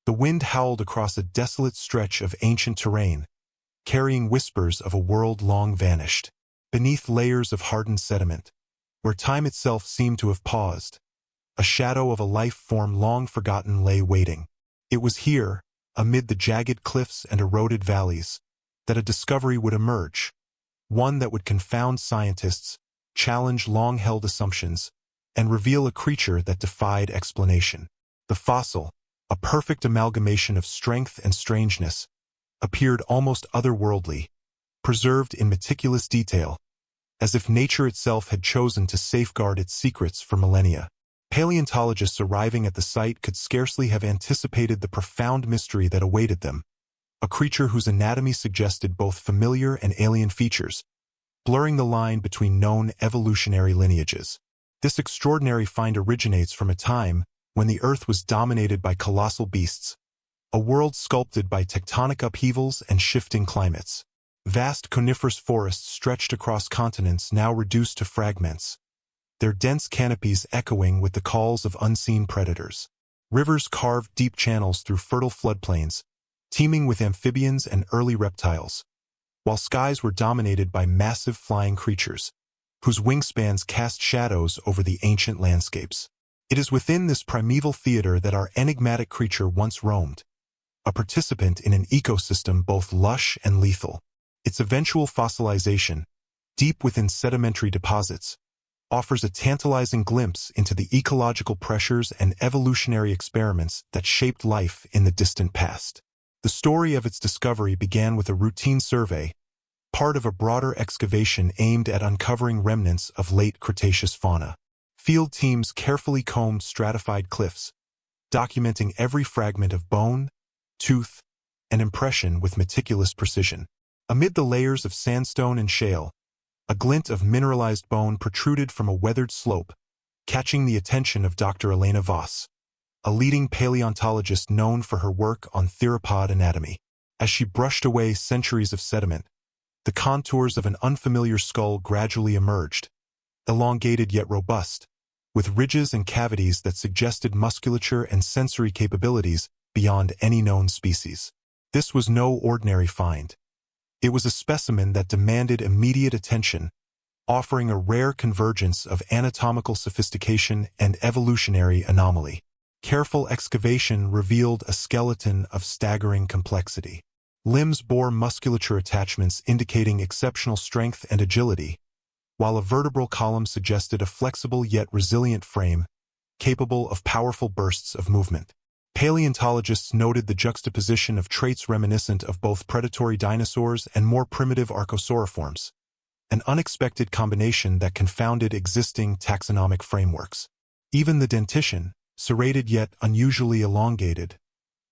The wind howled across a desolate stretch of ancient terrain, carrying whispers of a world long vanished. Beneath layers of hardened sediment, where time itself seemed to have paused, a shadow of a life form long forgotten lay waiting. It was here, amid the jagged cliffs and eroded valleys, that a discovery would emerge, one that would confound scientists, challenge long-held assumptions, and reveal a creature that defied explanation. The fossil, a perfect amalgamation of strength and strangeness, appeared almost otherworldly, preserved in meticulous detail, as if nature itself had chosen to safeguard its secrets for millennia. Paleontologists arriving at the site could scarcely have anticipated the profound mystery that awaited them, a creature whose anatomy suggested both familiar and alien features, blurring the line between known evolutionary lineages. This extraordinary find originates from a time when the Earth was dominated by colossal beasts, a world sculpted by tectonic upheavals and shifting climates. Vast coniferous forests stretched across continents now reduced to fragments, their dense canopies echoing with the calls of unseen predators. Rivers carved deep channels through fertile floodplains, teeming with amphibians and early reptiles, while skies were dominated by massive flying creatures, whose wingspans cast shadows over the ancient landscapes. It is within this primeval theater that our enigmatic creature once roamed, a participant in an ecosystem both lush and lethal. Its eventual fossilization, deep within sedimentary deposits, offers a tantalizing glimpse into the ecological pressures and evolutionary experiments that shaped life in the distant past. The story of its discovery began with a routine survey, part of a broader excavation aimed at uncovering remnants of late Cretaceous fauna. Field teams carefully combed stratified cliffs, documenting every fragment of bone, tooth, and impression with meticulous precision. Amid the layers of sandstone and shale, a glint of mineralized bone protruded from a weathered slope, catching the attention of Dr. Elena Voss, a leading paleontologist known for her work on theropod anatomy. As she brushed away centuries of sediment, the contours of an unfamiliar skull gradually emerged, elongated yet robust, with ridges and cavities that suggested musculature and sensory capabilities beyond any known species. This was no ordinary find. It was a specimen that demanded immediate attention, offering a rare convergence of anatomical sophistication and evolutionary anomaly. Careful excavation revealed a skeleton of staggering complexity. Limbs bore musculature attachments indicating exceptional strength and agility, while a vertebral column suggested a flexible yet resilient frame, capable of powerful bursts of movement. Paleontologists noted the juxtaposition of traits reminiscent of both predatory dinosaurs and more primitive archosauriforms, an unexpected combination that confounded existing taxonomic frameworks. Even the dentition, serrated yet unusually elongated,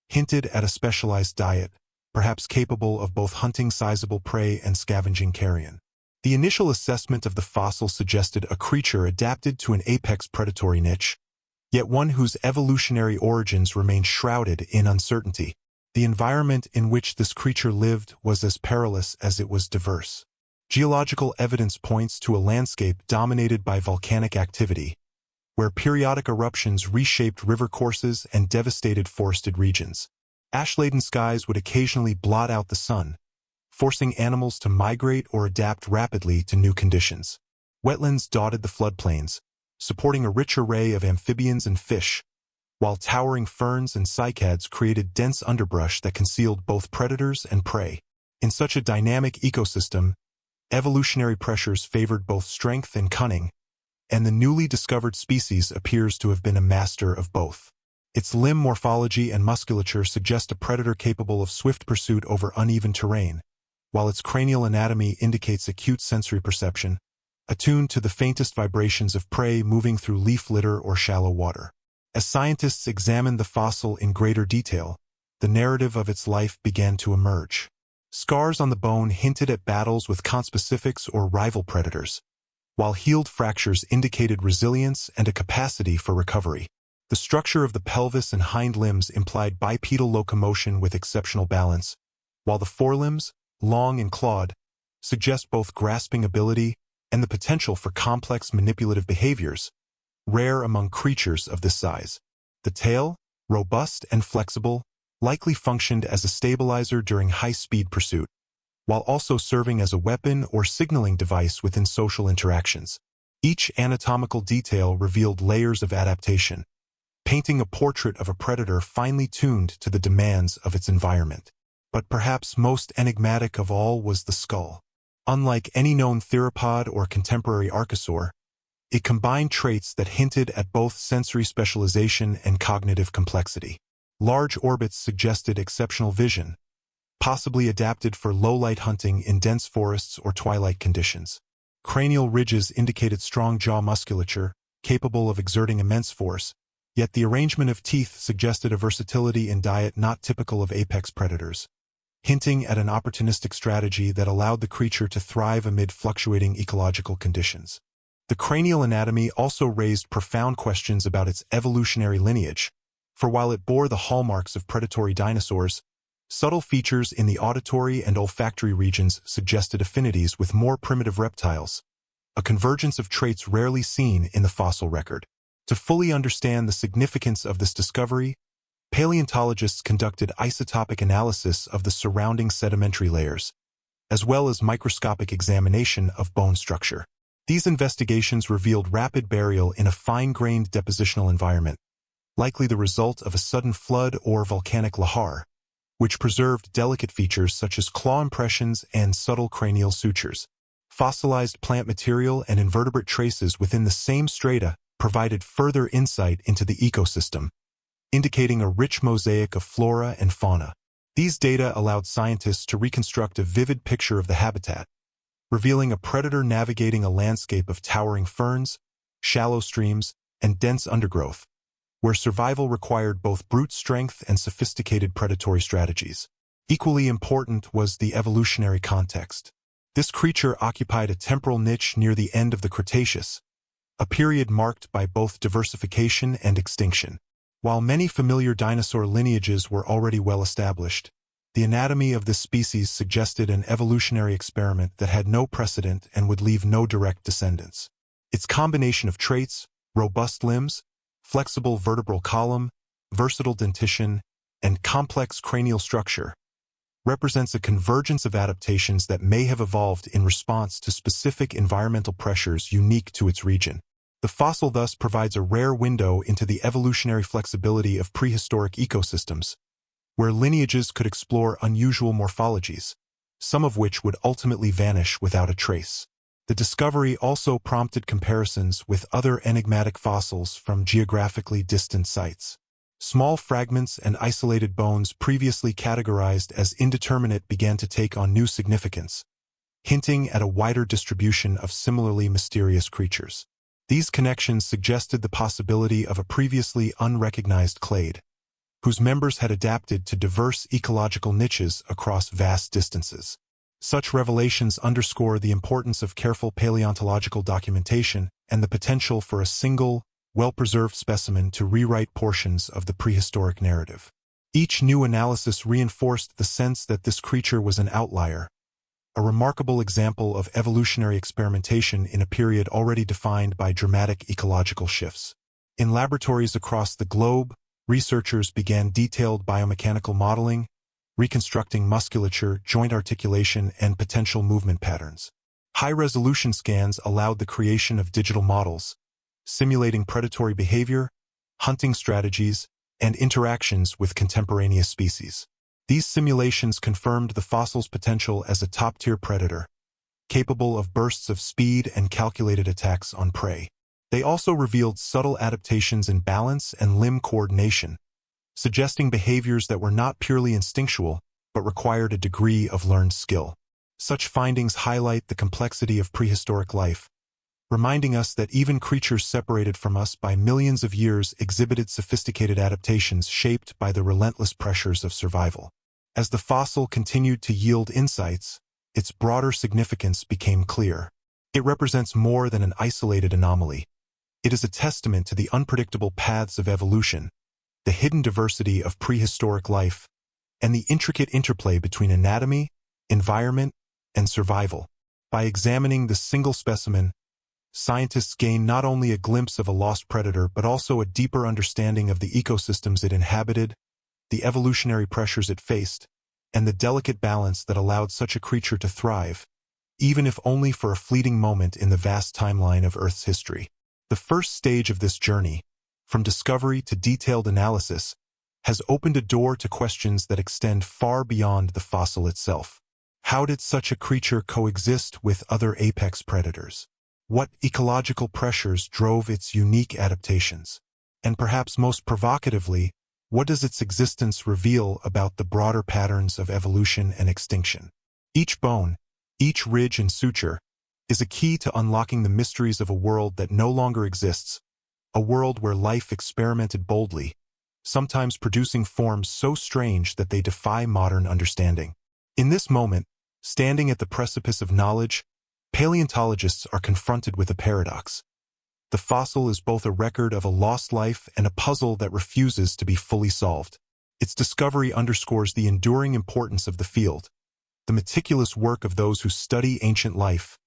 hinted at a specialized diet, perhaps capable of both hunting sizable prey and scavenging carrion. The initial assessment of the fossil suggested a creature adapted to an apex predatory niche, yet one whose evolutionary origins remained shrouded in uncertainty. The environment in which this creature lived was as perilous as it was diverse. Geological evidence points to a landscape dominated by volcanic activity, where periodic eruptions reshaped river courses and devastated forested regions. Ash-laden skies would occasionally blot out the sun, forcing animals to migrate or adapt rapidly to new conditions. Wetlands dotted the floodplains, supporting a rich array of amphibians and fish, while towering ferns and cycads created dense underbrush that concealed both predators and prey. In such a dynamic ecosystem, evolutionary pressures favored both strength and cunning, and the newly discovered species appears to have been a master of both. Its limb morphology and musculature suggest a predator capable of swift pursuit over uneven terrain, while its cranial anatomy indicates acute sensory perception, attuned to the faintest vibrations of prey moving through leaf litter or shallow water. As scientists examined the fossil in greater detail, the narrative of its life began to emerge. Scars on the bone hinted at battles with conspecifics or rival predators, while healed fractures indicated resilience and a capacity for recovery. The structure of the pelvis and hind limbs implied bipedal locomotion with exceptional balance, while the forelimbs, long and clawed, suggest both grasping ability and the potential for complex manipulative behaviors, rare among creatures of this size. The tail, robust and flexible, likely functioned as a stabilizer during high-speed pursuit, while also serving as a weapon or signaling device within social interactions. Each anatomical detail revealed layers of adaptation, painting a portrait of a predator finely tuned to the demands of its environment. But perhaps most enigmatic of all was the skull. Unlike any known theropod or contemporary archosaur, it combined traits that hinted at both sensory specialization and cognitive complexity. Large orbits suggested exceptional vision, possibly adapted for low-light hunting in dense forests or twilight conditions. Cranial ridges indicated strong jaw musculature, capable of exerting immense force, yet the arrangement of teeth suggested a versatility in diet not typical of apex predators, hinting at an opportunistic strategy that allowed the creature to thrive amid fluctuating ecological conditions. The cranial anatomy also raised profound questions about its evolutionary lineage, for while it bore the hallmarks of predatory dinosaurs, subtle features in the auditory and olfactory regions suggested affinities with more primitive reptiles, a convergence of traits rarely seen in the fossil record. To fully understand the significance of this discovery, paleontologists conducted isotopic analysis of the surrounding sedimentary layers, as well as microscopic examination of bone structure. These investigations revealed rapid burial in a fine-grained depositional environment, likely the result of a sudden flood or volcanic lahar, which preserved delicate features such as claw impressions and subtle cranial sutures. Fossilized plant material and invertebrate traces within the same strata provided further insight into the ecosystem, indicating a rich mosaic of flora and fauna. These data allowed scientists to reconstruct a vivid picture of the habitat, revealing a predator navigating a landscape of towering ferns, shallow streams, and dense undergrowth, where survival required both brute strength and sophisticated predatory strategies. Equally important was the evolutionary context. This creature occupied a temporal niche near the end of the Cretaceous, a period marked by both diversification and extinction. While many familiar dinosaur lineages were already well established, the anatomy of this species suggested an evolutionary experiment that had no precedent and would leave no direct descendants. Its combination of traits, robust limbs, flexible vertebral column, versatile dentition, and complex cranial structure represents a convergence of adaptations that may have evolved in response to specific environmental pressures unique to its region. The fossil thus provides a rare window into the evolutionary flexibility of prehistoric ecosystems, where lineages could explore unusual morphologies, some of which would ultimately vanish without a trace. The discovery also prompted comparisons with other enigmatic fossils from geographically distant sites. Small fragments and isolated bones previously categorized as indeterminate began to take on new significance, hinting at a wider distribution of similarly mysterious creatures. These connections suggested the possibility of a previously unrecognized clade, whose members had adapted to diverse ecological niches across vast distances. Such revelations underscore the importance of careful paleontological documentation and the potential for a single, well-preserved specimen to rewrite portions of the prehistoric narrative. Each new analysis reinforced the sense that this creature was an outlier, a remarkable example of evolutionary experimentation in a period already defined by dramatic ecological shifts. In laboratories across the globe, researchers began detailed biomechanical modeling, reconstructing musculature, joint articulation, and potential movement patterns. High-resolution scans allowed the creation of digital models, simulating predatory behavior, hunting strategies, and interactions with contemporaneous species. These simulations confirmed the fossil's potential as a top-tier predator, capable of bursts of speed and calculated attacks on prey. They also revealed subtle adaptations in balance and limb coordination, suggesting behaviors that were not purely instinctual, but required a degree of learned skill. Such findings highlight the complexity of prehistoric life, reminding us that even creatures separated from us by millions of years exhibited sophisticated adaptations shaped by the relentless pressures of survival. As the fossil continued to yield insights, its broader significance became clear. It represents more than an isolated anomaly. It is a testament to the unpredictable paths of evolution, the hidden diversity of prehistoric life, and the intricate interplay between anatomy, environment, and survival. By examining this single specimen, scientists gain not only a glimpse of a lost predator but also a deeper understanding of the ecosystems it inhabited, the evolutionary pressures it faced, and the delicate balance that allowed such a creature to thrive, even if only for a fleeting moment in the vast timeline of Earth's history. The first stage of this journey, from discovery to detailed analysis, has opened a door to questions that extend far beyond the fossil itself. How did such a creature coexist with other apex predators? What ecological pressures drove its unique adaptations? And perhaps most provocatively, what does its existence reveal about the broader patterns of evolution and extinction? Each bone, each ridge and suture, is a key to unlocking the mysteries of a world that no longer exists, a world where life experimented boldly, sometimes producing forms so strange that they defy modern understanding. In this moment, standing at the precipice of knowledge, paleontologists are confronted with a paradox. The fossil is both a record of a lost life and a puzzle that refuses to be fully solved. Its discovery underscores the enduring importance of the field, the meticulous work of those who study ancient life,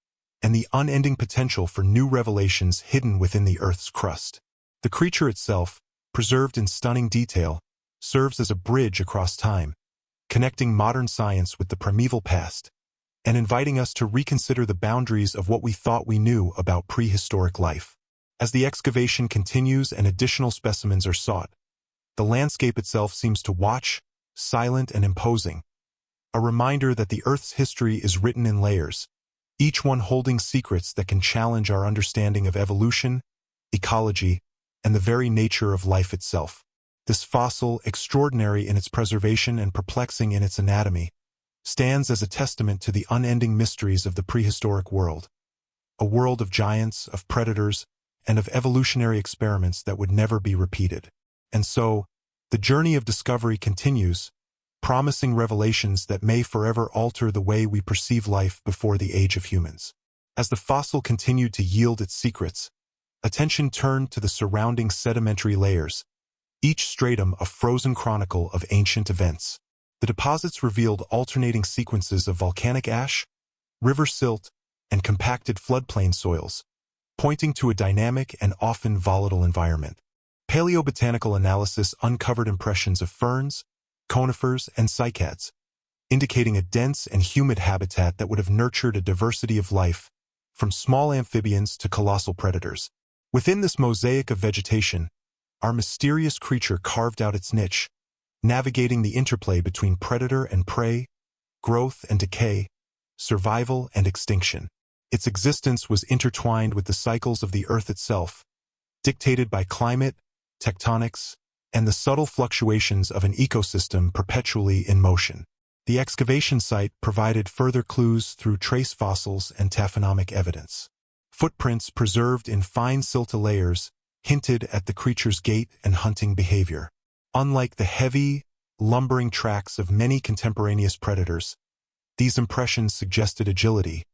and the unending potential for new revelations hidden within the Earth's crust. The creature itself, preserved in stunning detail, serves as a bridge across time, connecting modern science with the primeval past, and inviting us to reconsider the boundaries of what we thought we knew about prehistoric life. As the excavation continues and additional specimens are sought, the landscape itself seems to watch, silent and imposing, a reminder that the Earth's history is written in layers, each one holding secrets that can challenge our understanding of evolution, ecology, and the very nature of life itself. This fossil, extraordinary in its preservation and perplexing in its anatomy, stands as a testament to the unending mysteries of the prehistoric world, a world of giants, of predators, and of evolutionary experiments that would never be repeated. And so, the journey of discovery continues, promising revelations that may forever alter the way we perceive life before the age of humans. As the fossil continued to yield its secrets, attention turned to the surrounding sedimentary layers, each stratum a frozen chronicle of ancient events. The deposits revealed alternating sequences of volcanic ash, river silt, and compacted floodplain soils, pointing to a dynamic and often volatile environment. Paleobotanical analysis uncovered impressions of ferns, conifers, and cycads, indicating a dense and humid habitat that would have nurtured a diversity of life, from small amphibians to colossal predators. Within this mosaic of vegetation, our mysterious creature carved out its niche, navigating the interplay between predator and prey, growth and decay, survival and extinction. Its existence was intertwined with the cycles of the Earth itself, dictated by climate, tectonics, and the subtle fluctuations of an ecosystem perpetually in motion. The excavation site provided further clues through trace fossils and taphonomic evidence. Footprints preserved in fine silta layers hinted at the creature's gait and hunting behavior. Unlike the heavy, lumbering tracks of many contemporaneous predators, these impressions suggested agility,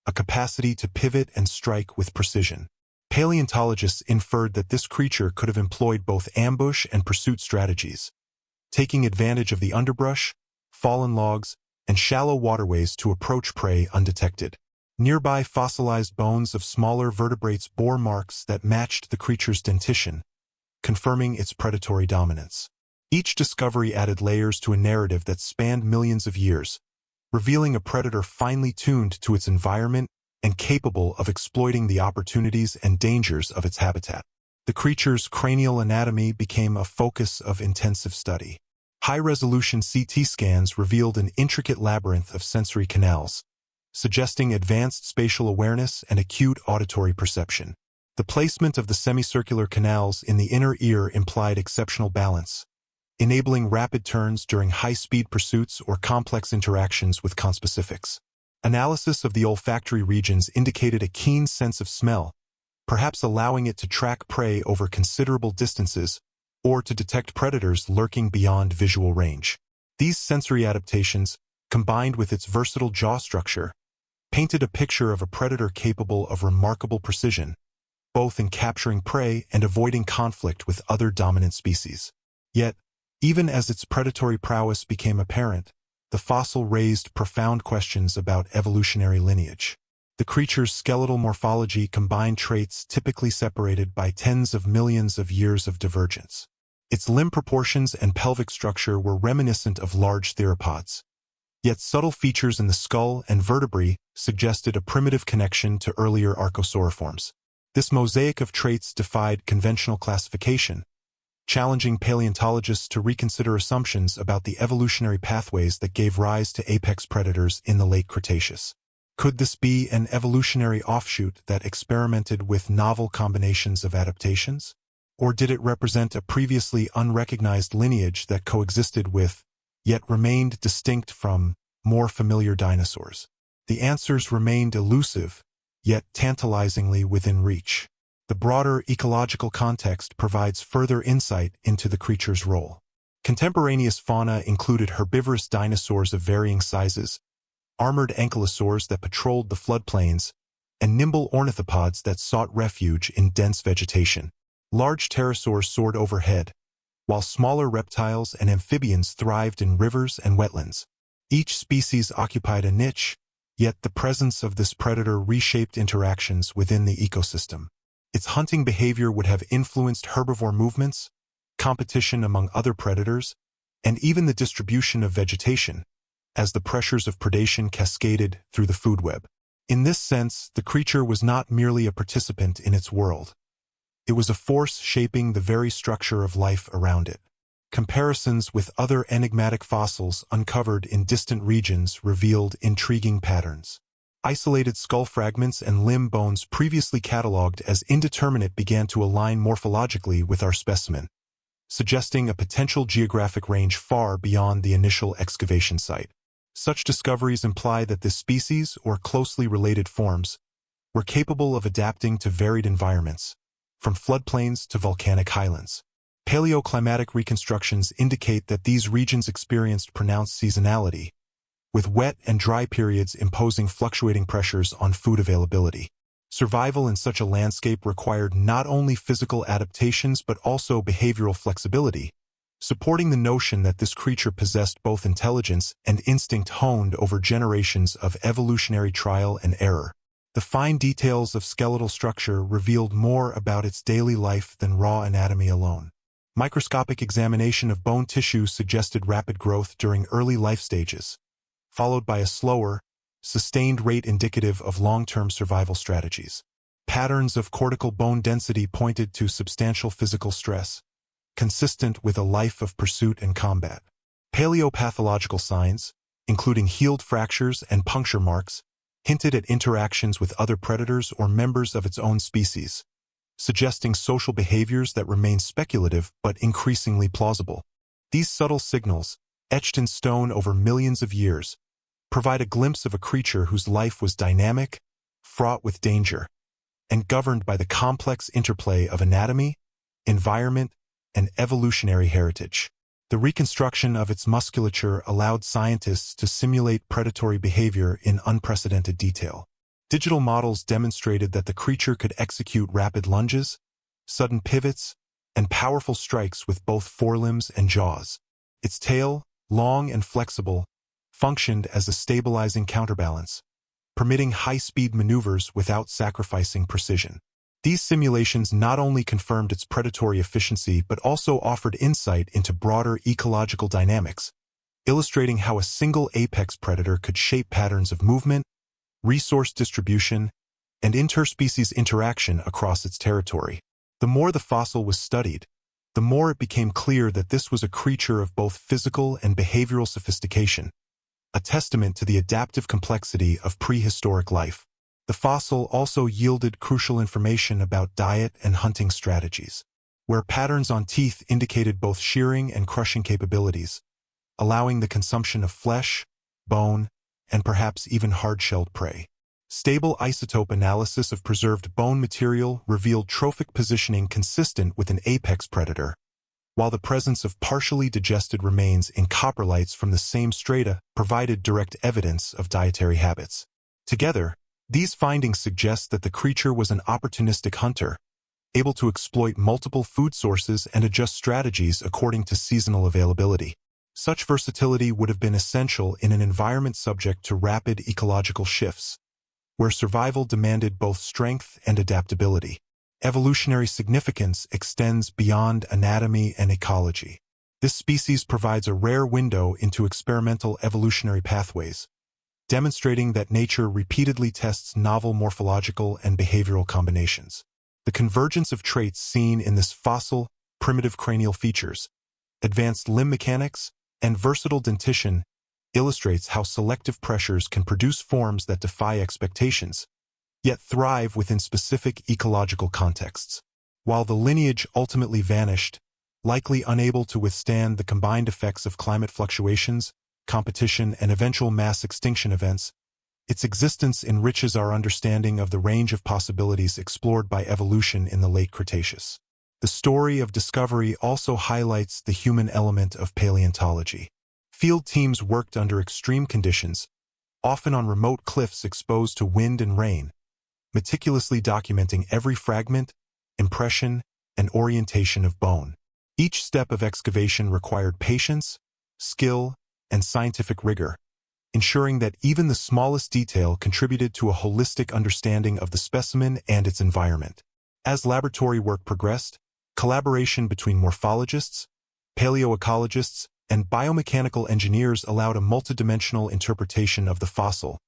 a capacity to pivot and strike with precision. Paleontologists inferred that this creature could have employed both ambush and pursuit strategies, taking advantage of the underbrush, fallen logs, and shallow waterways to approach prey undetected. Nearby fossilized bones of smaller vertebrates bore marks that matched the creature's dentition, confirming its predatory dominance. Each discovery added layers to a narrative that spanned millions of years, revealing a predator finely tuned to its environment and capable of exploiting the opportunities and dangers of its habitat. The creature's cranial anatomy became a focus of intensive study. High-resolution CT scans revealed an intricate labyrinth of sensory canals, suggesting advanced spatial awareness and acute auditory perception. The placement of the semicircular canals in the inner ear implied exceptional balance, enabling rapid turns during high-speed pursuits or complex interactions with conspecifics. Analysis of the olfactory regions indicated a keen sense of smell, perhaps allowing it to track prey over considerable distances or to detect predators lurking beyond visual range. These sensory adaptations, combined with its versatile jaw structure, painted a picture of a predator capable of remarkable precision, both in capturing prey and avoiding conflict with other dominant species. Yet, even as its predatory prowess became apparent, the fossil raised profound questions about evolutionary lineage. The creature's skeletal morphology combined traits typically separated by tens of millions of years of divergence. Its limb proportions and pelvic structure were reminiscent of large theropods. Yet subtle features in the skull and vertebrae suggested a primitive connection to earlier archosauriforms. This mosaic of traits defied conventional classification, challenging paleontologists to reconsider assumptions about the evolutionary pathways that gave rise to apex predators in the late Cretaceous. Could this be an evolutionary offshoot that experimented with novel combinations of adaptations? Or did it represent a previously unrecognized lineage that coexisted with, yet remained distinct from, more familiar dinosaurs? The answers remained elusive, yet tantalizingly within reach. The broader ecological context provides further insight into the creature's role. Contemporaneous fauna included herbivorous dinosaurs of varying sizes, armored ankylosaurs that patrolled the floodplains, and nimble ornithopods that sought refuge in dense vegetation. Large pterosaurs soared overhead, while smaller reptiles and amphibians thrived in rivers and wetlands. Each species occupied a niche, yet the presence of this predator reshaped interactions within the ecosystem. Its hunting behavior would have influenced herbivore movements, competition among other predators, and even the distribution of vegetation, as the pressures of predation cascaded through the food web. In this sense, the creature was not merely a participant in its world. It was a force shaping the very structure of life around it. Comparisons with other enigmatic fossils uncovered in distant regions revealed intriguing patterns. Isolated skull fragments and limb bones previously catalogued as indeterminate began to align morphologically with our specimen, suggesting a potential geographic range far beyond the initial excavation site. Such discoveries imply that this species, or closely related forms, were capable of adapting to varied environments, from floodplains to volcanic highlands. Paleoclimatic reconstructions indicate that these regions experienced pronounced seasonality, with wet and dry periods imposing fluctuating pressures on food availability. Survival in such a landscape required not only physical adaptations but also behavioral flexibility, supporting the notion that this creature possessed both intelligence and instinct honed over generations of evolutionary trial and error. The fine details of skeletal structure revealed more about its daily life than raw anatomy alone. Microscopic examination of bone tissue suggested rapid growth during early life stages, followed by a slower, sustained rate indicative of long-term survival strategies. Patterns of cortical bone density pointed to substantial physical stress, consistent with a life of pursuit and combat. Paleopathological signs, including healed fractures and puncture marks, hinted at interactions with other predators or members of its own species, suggesting social behaviors that remain speculative but increasingly plausible. These subtle signals, etched in stone over millions of years, provide a glimpse of a creature whose life was dynamic, fraught with danger, and governed by the complex interplay of anatomy, environment, and evolutionary heritage. The reconstruction of its musculature allowed scientists to simulate predatory behavior in unprecedented detail. Digital models demonstrated that the creature could execute rapid lunges, sudden pivots, and powerful strikes with both forelimbs and jaws. Its tail, long and flexible, functioned as a stabilizing counterbalance, permitting high-speed maneuvers without sacrificing precision. These simulations not only confirmed its predatory efficiency but also offered insight into broader ecological dynamics, illustrating how a single apex predator could shape patterns of movement, resource distribution, and interspecies interaction across its territory. The more the fossil was studied, the more it became clear that this was a creature of both physical and behavioral sophistication, a testament to the adaptive complexity of prehistoric life. The fossil also yielded crucial information about diet and hunting strategies, where patterns on teeth indicated both shearing and crushing capabilities, allowing the consumption of flesh, bone, and perhaps even hard-shelled prey. Stable isotope analysis of preserved bone material revealed trophic positioning consistent with an apex predator, while the presence of partially digested remains in coprolites from the same strata provided direct evidence of dietary habits. Together, these findings suggest that the creature was an opportunistic hunter, able to exploit multiple food sources and adjust strategies according to seasonal availability. Such versatility would have been essential in an environment subject to rapid ecological shifts, where survival demanded both strength and adaptability. evolutionary significance extends beyond anatomy and ecology. This species provides a rare window into experimental evolutionary pathways, demonstrating that nature repeatedly tests novel morphological and behavioral combinations. The convergence of traits seen in this fossil, primitive cranial features, advanced limb mechanics, and versatile dentition illustrates how selective pressures can produce forms that defy expectations, yet thrive within specific ecological contexts. While the lineage ultimately vanished, likely unable to withstand the combined effects of climate fluctuations, competition, and eventual mass extinction events, its existence enriches our understanding of the range of possibilities explored by evolution in the late Cretaceous. The story of discovery also highlights the human element of paleontology. Field teams worked under extreme conditions, often on remote cliffs exposed to wind and rain, meticulously documenting every fragment, impression, and orientation of bone. Each step of excavation required patience, skill, and scientific rigor, ensuring that even the smallest detail contributed to a holistic understanding of the specimen and its environment. As laboratory work progressed, collaboration between morphologists, paleoecologists, and biomechanical engineers allowed a multidimensional interpretation of the fossil,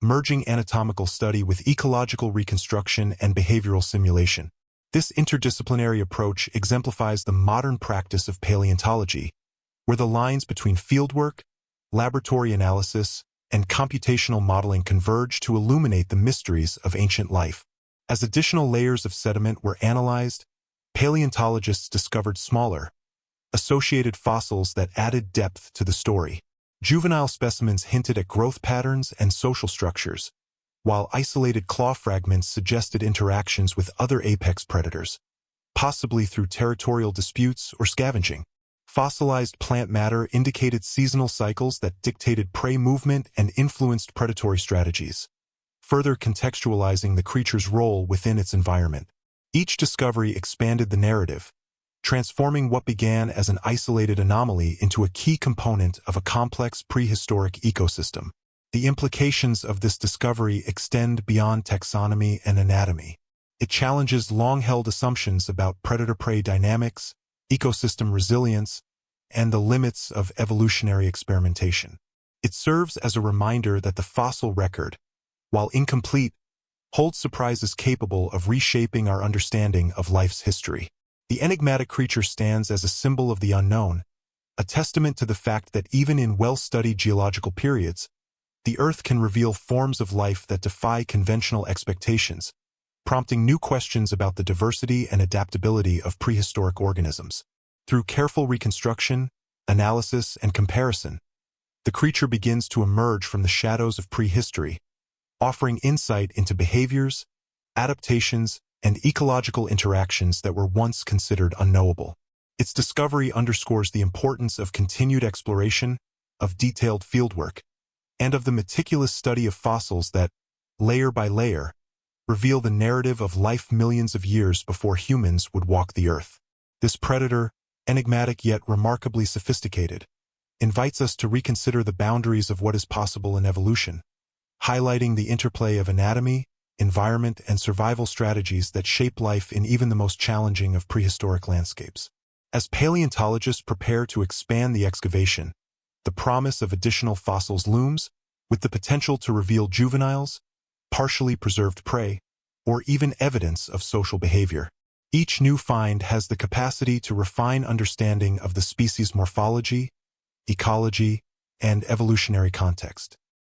merging anatomical study with ecological reconstruction and behavioral simulation. This interdisciplinary approach exemplifies the modern practice of paleontology, where the lines between fieldwork, laboratory analysis, and computational modeling converge to illuminate the mysteries of ancient life. As additional layers of sediment were analyzed, paleontologists discovered smaller, associated fossils that added depth to the story. Juvenile specimens hinted at growth patterns and social structures, while isolated claw fragments suggested interactions with other apex predators, possibly through territorial disputes or scavenging. Fossilized plant matter indicated seasonal cycles that dictated prey movement and influenced predatory strategies, further contextualizing the creature's role within its environment. Each discovery expanded the narrative, transforming what began as an isolated anomaly into a key component of a complex prehistoric ecosystem. The implications of this discovery extend beyond taxonomy and anatomy. It challenges long-held assumptions about predator-prey dynamics, ecosystem resilience, and the limits of evolutionary experimentation. It serves as a reminder that the fossil record, while incomplete, holds surprises capable of reshaping our understanding of life's history. The enigmatic creature stands as a symbol of the unknown, a testament to the fact that even in well-studied geological periods, the Earth can reveal forms of life that defy conventional expectations, prompting new questions about the diversity and adaptability of prehistoric organisms. Through careful reconstruction, analysis, and comparison, the creature begins to emerge from the shadows of prehistory, offering insight into behaviors, adaptations, and ecological interactions that were once considered unknowable. Its discovery underscores the importance of continued exploration, of detailed fieldwork, and of the meticulous study of fossils that, layer by layer, reveal the narrative of life millions of years before humans would walk the Earth. This predator, enigmatic yet remarkably sophisticated, invites us to reconsider the boundaries of what is possible in evolution, highlighting the interplay of anatomy, environment, and survival strategies that shape life in even the most challenging of prehistoric landscapes. As paleontologists prepare to expand the excavation, the promise of additional fossils looms, with the potential to reveal juveniles, partially preserved prey, or even evidence of social behavior. Each new find has the capacity to refine understanding of the species' morphology, ecology, and evolutionary context.